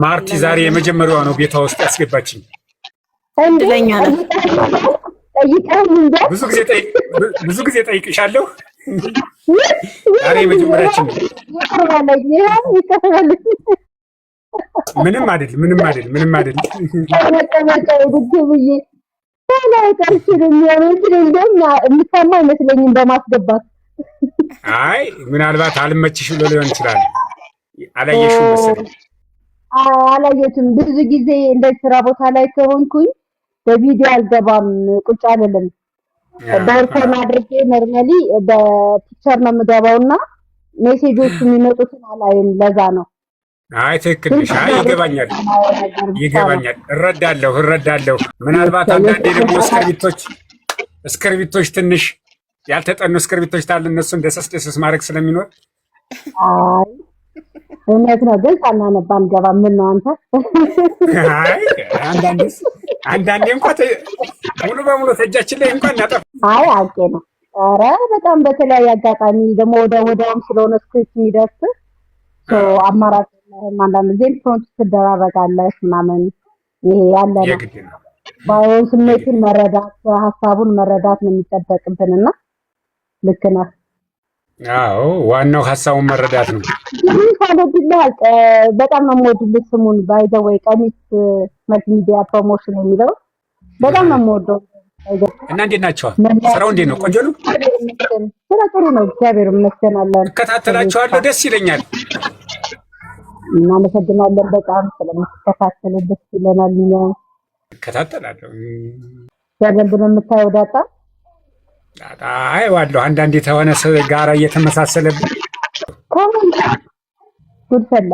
ማርቲ ዛሬ የመጀመሪያዋ ነው ቤቷ ውስጥ ያስገባችኝ። እድለኛ ነው። ብዙ ጊዜ ጠይቅሻለሁ። ዛሬ የመጀመሪያችን ነው። ምንም አይደል። በማስገባት አይ ምናልባት አልመችሽ ብሎ ሊሆን ይችላል። አላየሽውም መሰለኝ። አላየሁትም። ብዙ ጊዜ እንደ ስራ ቦታ ላይ ከሆንኩኝ በቪዲዮ አልገባም፣ ቁጭ አልልም። በርኮን አድርጌ ኖርማሊ በፒክቸር ነው የምገባውና ሜሴጆች የሚመጡትን አላይም። ለዛ ነው። አይ ትክክል ነሽ። አይ ይገባኛል። እረዳለሁ። ምናልባት አንዳንዴ ደግሞ እስክርቢቶች ትንሽ ያልተጠኑ እስክርቢቶች ታሉ እነሱን ደሰስ ማድረግ ስለሚኖር አይ እውነት ነው። ግን ሳናነባ አንገባም። ምን ነው አንተ? አይ አንዳንዴ እንኳን ሙሉ በሙሉ ተጃችን ላይ እንኳን እናጠፋ። አይ አውቄ ነው። ኧረ በጣም በተለያየ አጋጣሚ ደግሞ ወደውም ስለሆነ ስክሪፕት የሚደርስ አማራጭ አንዳንድ ጊዜ ፍሮንት ትደራረጋለች ምናምን። ይሄ ያለ ነው። ባይሆን ስሜቱን መረዳት ሀሳቡን መረዳት ነው የሚጠበቅብንና ልክ ነህ። አዎ ዋናው ሀሳቡን መረዳት ነው። በጣም ነው የምወድልህ ስሙን ባይ ዘ ወይ ቀሚስ መልቲሚዲያ ፕሮሞሽን የሚለው በጣም ነው የምወደው። እና እንዴት ናቸው? ስራው እንዴት ነው? ቆንጆ ነው። ስራ ጥሩ ነው፣ እግዚአብሔር ይመስገን። እከታተላቸዋለሁ፣ ደስ ይለኛል። እናመሰግናለን በጣም ስለምትከታተሉ፣ ደስ ይለናል። እከታተላለሁ። በደንብ ነው የምታየው ዳጣ? አየዋለሁ። አንዳንዴ ተሆነ ጋራ እየተመሳሰለብን ጉድ ፈላ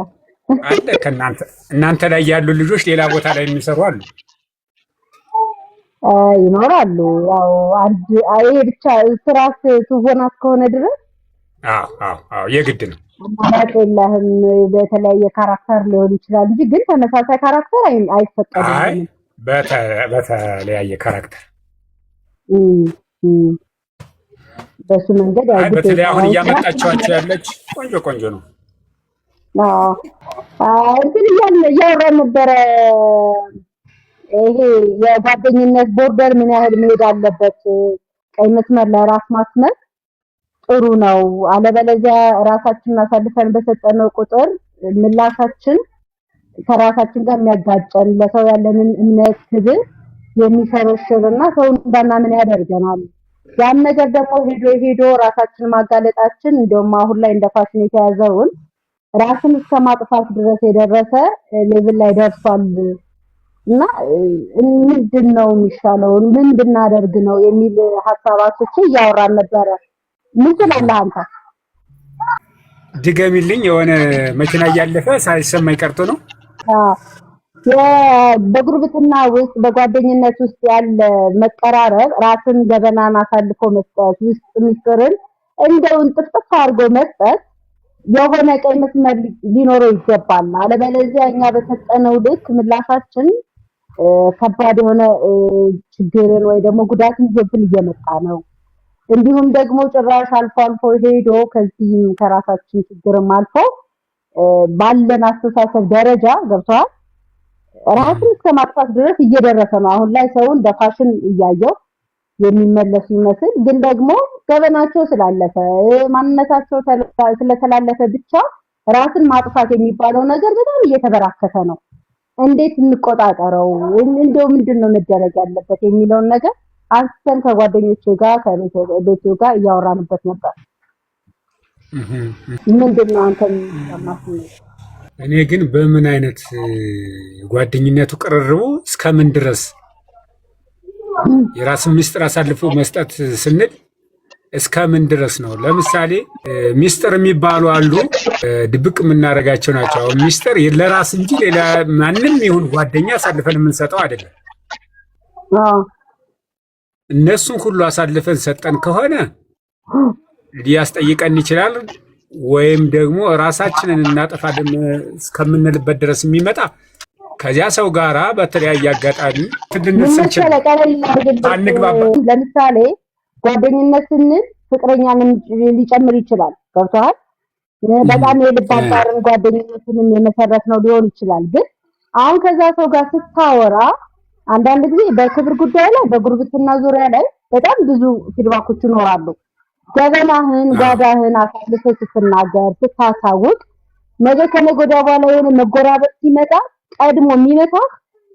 አለ። እናንተ ላይ ያሉ ልጆች ሌላ ቦታ ላይ የሚሰሩ አሉ ይኖራሉ። ያው ይሄ ብቻ ስራስ ትወና እስከሆነ ድረስ አዎ የግድ ነው። አማራጭ የለህም። በተለያየ ካራክተር ሊሆን ይችላል እንጂ ግን ተመሳሳይ ካራክተር አይፈቀድም። በተለያየ ካራክተር በሱ መንገድ ያው በተለይ አሁን እያመጣችኋቸው ያለች ቆንጆ ነው። እንትን እያወራን ነበረ። ይሄ የጓደኝነት ቦርደር ምን ያህል መሄድ አለበት? ቀይ መስመር ለራስ ማስመር ጥሩ ነው። አለበለዚያ ራሳችንን አሳልፈን በሰጠነው ቁጥር ምላሻችን ከራሳችን ጋር የሚያጋጨን፣ ለሰው ያለንን እምነት ክብር የሚሸረሽርና ሰውን እንዳናምን ያደርገናል። ያን ነገር ደግሞ ሄዶ ራሳችን ማጋለጣችን እንደውም አሁን ላይ እንደ ፋሽን የተያዘውን ራስን እስከ ማጥፋት ድረስ የደረሰ ሌቭል ላይ ደርሷል። እና ምንድን ነው የሚሻለው? ምን ብናደርግ ነው የሚል ሀሳባቶች እያወራን ነበረ። ምን ትላለህ አንተ? ድገሚልኝ። የሆነ መኪና እያለፈ ሳይሰማኝ ቀርቶ ነው። በጉርብትና ውስጥ በጓደኝነት ውስጥ ያለ መቀራረብ ራስን ገበናን አሳልፎ መስጠት፣ ውስጥ ምስጢርን እንደውን ጥፍጥፍ አድርጎ መስጠት የሆነ ቀይ መስመር ሊኖረው ይገባል። አለበለዚያ እኛ በሰጠነው ልክ ምላሻችን ከባድ የሆነ ችግርን ወይ ደግሞ ጉዳትን ይዞብን እየመጣ ነው። እንዲሁም ደግሞ ጭራሽ አልፎ ሄዶ ከዚህም ከራሳችን ችግርም አልፎ ባለን አስተሳሰብ ደረጃ ገብቷል ራስን እስከ ማጥፋት ድረስ እየደረሰ ነው። አሁን ላይ ሰውን በፋሽን እያየው የሚመለሱ ይመስል ግን ደግሞ ገበናቸው ስላለፈ ማንነታቸው ስለተላለፈ ብቻ ራስን ማጥፋት የሚባለው ነገር በጣም እየተበራከተ ነው። እንዴት እንቆጣጠረው? እንደው ምንድነው መደረግ ያለበት የሚለውን ነገር አንስተን ከጓደኞቼ ጋር ከቤቱ ጋር እያወራንበት ነበር። ምንድነው አንተ ማስነው? እኔ ግን በምን አይነት ጓደኝነቱ ቅርርቡ እስከምን ድረስ የራስን ምስጢር አሳልፎ መስጠት ስንል እስከምን ድረስ ነው? ለምሳሌ ምስጢር የሚባሉ አሉ፣ ድብቅ የምናደርጋቸው ናቸው። አሁን ምስጢር ለራስ እንጂ ሌላ ማንም ይሁን ጓደኛ አሳልፈን የምንሰጠው አይደለም። እነሱን ሁሉ አሳልፈን ሰጠን ከሆነ ሊያስጠይቀን ይችላል። ወይም ደግሞ ራሳችንን እናጠፋለን እስከምንልበት ድረስ የሚመጣ ከዚያ ሰው ጋራ በተለያየ አጋጣሚ ትልንስንችል አንግባባ። ለምሳሌ ጓደኝነት ስንል ፍቅረኛን ሊጨምር ይችላል። ገብቶሃል? በጣም የልብ አጋርን ጓደኝነትንም የመሰረት ነው ሊሆን ይችላል። ግን አሁን ከዛ ሰው ጋር ስታወራ አንዳንድ ጊዜ በክብር ጉዳይ ላይ በጉርብትና ዙሪያ ላይ በጣም ብዙ ፊድባኮች ይኖራሉ። ገበናህን ጓዳህን አሳልፈህ ስትናገር ስታሳውቅ ነገ ከነገ ወዲያ በኋላ የሆነ መጎራበት ሲመጣ ቀድሞ የሚመታህ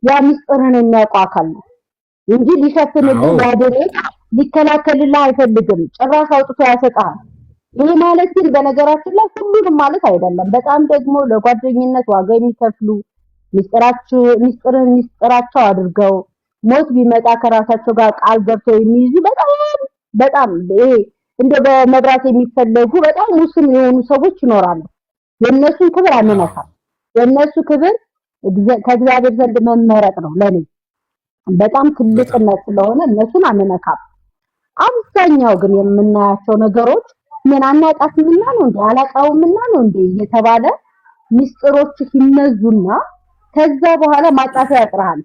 ያ ምስጢርህን የሚያውቀው አካል ነው እንጂ ሊሸፍንልህ ጓደኔ ሊከላከልልህ አይፈልግም። ጭራሽ አውጥቶ ያሰጣል። ይሄ ማለት ግን በነገራችን ላይ ሁሉንም ማለት አይደለም። በጣም ደግሞ ለጓደኝነት ዋጋ የሚከፍሉ ምስጢራቸው አድርገው ሞት ቢመጣ ከራሳቸው ጋር ቃል ገብተው የሚይዙ በጣም ይሄ እንደ በመብራት የሚፈለጉ በጣም ውስን የሆኑ ሰዎች ይኖራሉ። የነሱን ክብር አንነካም። የነሱ ክብር ከእግዚአብሔር ዘንድ መመረጥ ነው። ለኔ በጣም ትልቅነት ስለሆነ እነሱን አንነካም። አብዛኛው ግን የምናያቸው ነገሮች ምን አናውቃትምና ነው እንዴ አላውቃውምና ነው እንዴ እየተባለ ምስጢሮች ሲነዙና ከዛ በኋላ ማጣፊያ ያጥራል።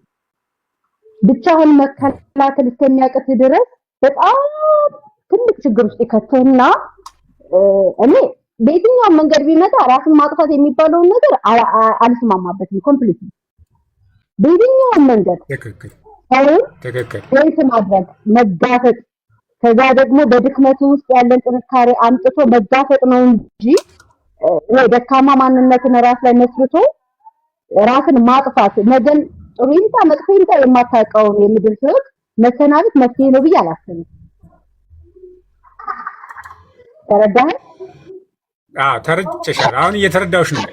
ብቻህን መከላከል እስከሚያቅት ድረስ በጣም ትልቅ ችግር ውስጥ ይከተውና እኔ በየትኛው መንገድ ቢመጣ ራስን ማጥፋት የሚባለውን ነገር አልስማማበትም። ኮምፕሊት በየትኛው መንገድ ትክክል ወይስ ማድረግ መጋፈጥ ከዛ ደግሞ በድክመቱ ውስጥ ያለን ጥንካሬ አምጥቶ መጋፈጥ ነው እንጂ ደካማ ማንነትን ራስ ላይ መስርቶ ራስን ማጥፋት ነገን ጥሩ ይምጣ መጥፎ ይምጣ የማታውቀውን የምድር ህይወት መሰናበት መፍትሄ ነው ብዬ አላስብም። ተረዳህ? ተረድቼሻለሁ። አሁን እየተረዳሁሽ ነው።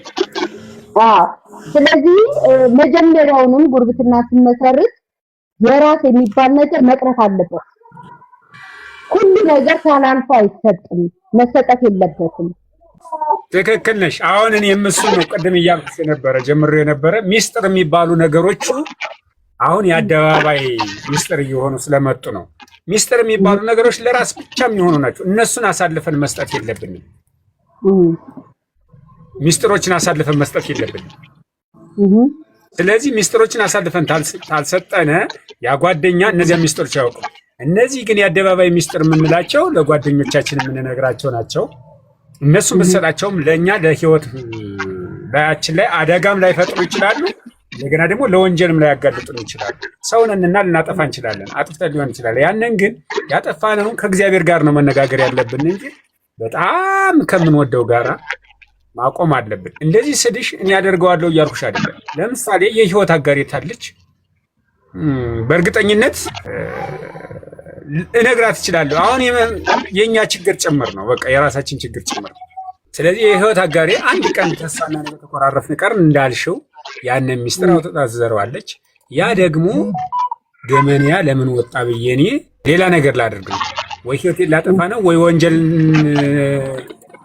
ስለዚህ መጀመሪያውንም ጉርብትና ስንመሰርት የራስ የሚባል ነገር መቅረት አለበት። ሁሉ ነገር ሳላልፎ አይሰጥም፣ መሰጠት የለበትም። ትክክል ነሽ። አሁን እኔ የምሱን ነው ቅድም እያልኩሽ የነበረ ጀምሮ የነበረ ሚስጥር የሚባሉ ነገሮቹ አሁን የአደባባይ ሚስጥር እየሆኑ ስለመጡ ነው። ሚስጥር የሚባሉ ነገሮች ለራስ ብቻ የሚሆኑ ናቸው። እነሱን አሳልፈን መስጠት የለብንም። ሚስጥሮችን አሳልፈን መስጠት የለብንም። ስለዚህ ሚስጥሮችን አሳልፈን ታልሰጠነ ያጓደኛ እነዚያ ሚስጥሮች ያውቁ። እነዚህ ግን የአደባባይ ሚስጥር የምንላቸው ለጓደኞቻችን የምንነግራቸው ናቸው። እነሱን ብትሰጣቸውም ለእኛ ለህይወት ላያችን ላይ አደጋም ላይፈጥሩ ይችላሉ። እንደገና ደግሞ ለወንጀልም ላይ ያጋልጡን ይችላሉ። ሰውንና ልናጠፋ እንችላለን። አጥፍተን ሊሆን ይችላል። ያንን ግን ያጠፋነውን ከእግዚአብሔር ጋር ነው መነጋገር ያለብን እንጂ በጣም ከምንወደው ጋራ ማቆም አለብን። እንደዚህ ስድሽ እኔ ያደርገዋለሁ እያልኩሽ አይደለም። ለምሳሌ የህይወት አጋሬታለች በእርግጠኝነት እነግራት እችላለሁ። አሁን የኛ ችግር ጭምር ነው፣ በቃ የራሳችን ችግር ጭምር ነው። ስለዚህ የህይወት አጋሬ አንድ ቀን ተሳና ነገር ተቆራረፍን ቀር እንዳልሽው ያንን ሚስጥር አውጥታ ትዘረዋለች። ያ ደግሞ ገመንያ ለምን ወጣ ብዬ እኔ ሌላ ነገር ላደርግ ነው፣ ወይ ህይወቴን ላጠፋ ነው፣ ወይ ወንጀል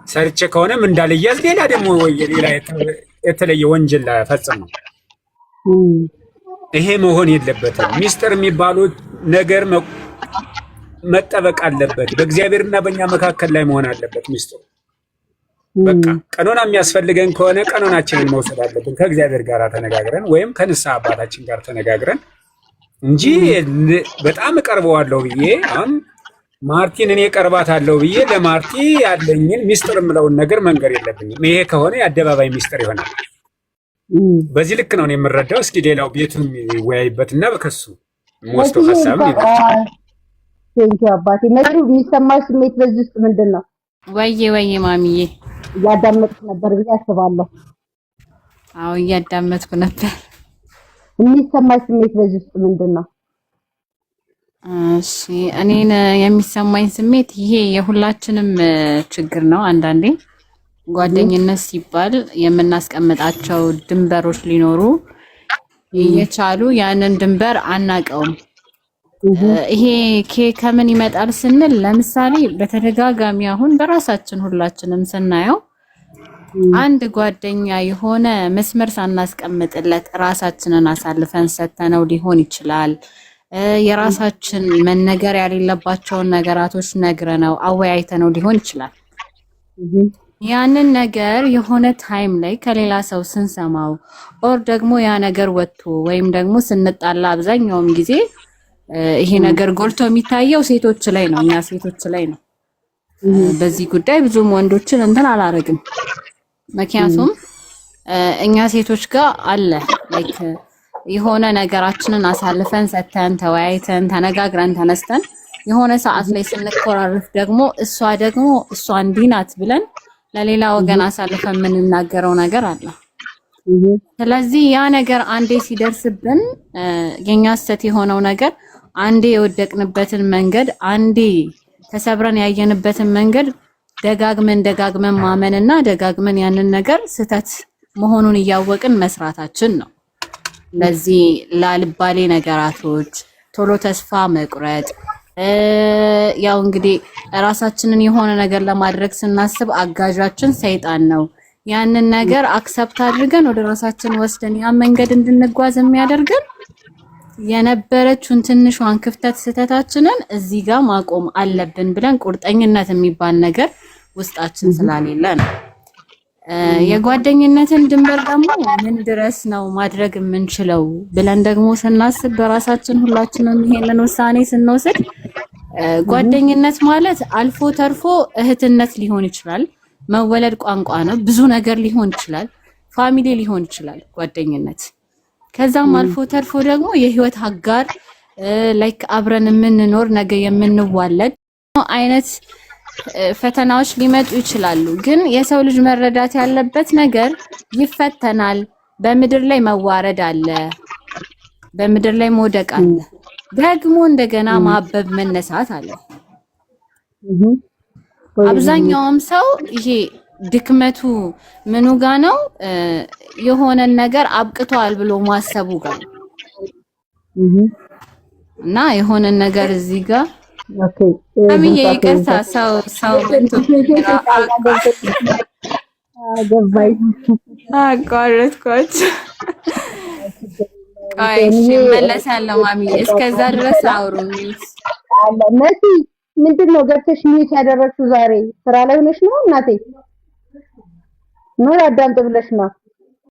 ሰርቼ ከሆነም እንዳልያዝ ሌላ ደግሞ ወይ ሌላ የተለየ ወንጀል ላፈጽም ነው። ይሄ መሆን የለበትም። ሚስጥር የሚባሉት ነገር መጠበቅ አለበት። በእግዚአብሔርና በእኛ መካከል ላይ መሆን አለበት ሚስጥሩ። በቃ ቀኖና የሚያስፈልገን ከሆነ ቀኖናችንን መውሰድ አለብን ከእግዚአብሔር ጋር ተነጋግረን ወይም ከንስሐ አባታችን ጋር ተነጋግረን እንጂ በጣም እቀርበዋለሁ ብዬ አሁን ማርቲን እኔ ቀርባታለሁ ብዬ ለማርቲ ያለኝን ሚስጥር የምለውን ነገር መንገር የለብኝም። ይሄ ከሆነ የአደባባይ ሚስጥር ይሆናል። በዚህ ልክ ነው የምረዳው። እስኪ ሌላው ቤቱን ይወያይበትና በከሱ ወስዶ ሐሳብ ይበል። ቴንኪው አባቴ። መሩ የሚሰማው ስሜት በዚህ ውስጥ ምንድን ነው? ወይዬ ማሚዬ እያዳመጥኩ ነበር ብዬ አስባለሁ። አዎ እያዳመጥኩ ነበር። የሚሰማው ስሜት በዚህ ውስጥ ምንድን ነው? እሺ እኔን የሚሰማኝ ስሜት ይሄ የሁላችንም ችግር ነው። አንዳንዴ ጓደኝነት ሲባል የምናስቀምጣቸው ድንበሮች ሊኖሩ እየቻሉ ያንን ድንበር አናቀውም። ይሄ ከምን ይመጣል ስንል ለምሳሌ በተደጋጋሚ አሁን በራሳችን ሁላችንም ስናየው አንድ ጓደኛ የሆነ መስመር ሳናስቀምጥለት ራሳችንን አሳልፈን ሰተነው ሊሆን ይችላል። የራሳችን መነገር ያሌለባቸውን ነገራቶች ነግረነው አወያይተነው ሊሆን ይችላል። ያንን ነገር የሆነ ታይም ላይ ከሌላ ሰው ስንሰማው ኦር ደግሞ ያ ነገር ወጥቶ ወይም ደግሞ ስንጣላ አብዛኛውም ጊዜ ይሄ ነገር ጎልቶ የሚታየው ሴቶች ላይ ነው፣ እኛ ሴቶች ላይ ነው። በዚህ ጉዳይ ብዙም ወንዶችን እንትን አላረግም። ምክንያቱም እኛ ሴቶች ጋር አለ ላይክ የሆነ ነገራችንን አሳልፈን ሰተን ተወያይተን ተነጋግረን ተነስተን የሆነ ሰዓት ላይ ስንኮራረፍ ደግሞ እሷ እንዲህ ናት ብለን ለሌላ ወገን አሳልፈን የምንናገረው ነገር አለ። ስለዚህ ያ ነገር አንዴ ሲደርስብን የኛ ስተት የሆነው ነገር አንዴ የወደቅንበትን መንገድ አንዴ ተሰብረን ያየንበትን መንገድ ደጋግመን ማመንና ደጋግመን ያንን ነገር ስተት መሆኑን እያወቅን መስራታችን ነው። ለዚህ ላልባሌ ነገራቶች ቶሎ ተስፋ መቁረጥ ያው እንግዲህ ራሳችንን የሆነ ነገር ለማድረግ ስናስብ አጋዣችን ሰይጣን ነው። ያንን ነገር አክሰፕት አድርገን ወደ ራሳችን ወስደን ያ መንገድ እንድንጓዝ የሚያደርገን የነበረችውን ትንሿን ክፍተት ስተታችንን እዚህ ጋር ማቆም አለብን ብለን ቁርጠኝነት የሚባል ነገር ውስጣችን ስላሌለ ነው። የጓደኝነትን ድንበር ደግሞ ምን ድረስ ነው ማድረግ የምንችለው ብለን ደግሞ ስናስብ በራሳችን ሁላችንም ይሄንን ውሳኔ ስንወስድ ጓደኝነት ማለት አልፎ ተርፎ እህትነት ሊሆን ይችላል፣ መወለድ ቋንቋ ነው፣ ብዙ ነገር ሊሆን ይችላል፣ ፋሚሊ ሊሆን ይችላል ጓደኝነት። ከዛም አልፎ ተርፎ ደግሞ የህይወት አጋር ላይክ አብረን የምንኖር ነገ የምንዋለድ አይነት ፈተናዎች ሊመጡ ይችላሉ። ግን የሰው ልጅ መረዳት ያለበት ነገር ይፈተናል። በምድር ላይ መዋረድ አለ፣ በምድር ላይ መውደቅ አለ፣ ደግሞ እንደገና ማበብ መነሳት አለ። አብዛኛውም ሰው ይሄ ድክመቱ ምኑ ጋ ነው? የሆነን ነገር አብቅቷል ብሎ ማሰቡ ጋር እና የሆነን ነገር እዚህ ጋር ኦኬ አብዬ ይቅርታ ሰው ገባይ አቋረጥኳችሁ። አይ እሺ መለሳለሁ ማሚዬ፣ እስከዛ ድረስ አውሩኝ። አለ መሲ ምንድነው ገብተሽ ሚት ያደረግሽው ዛሬ? ስራ ላይ ሆነሽ ነው እናቴ? ምን አዳምጥ ብለሽ ነው?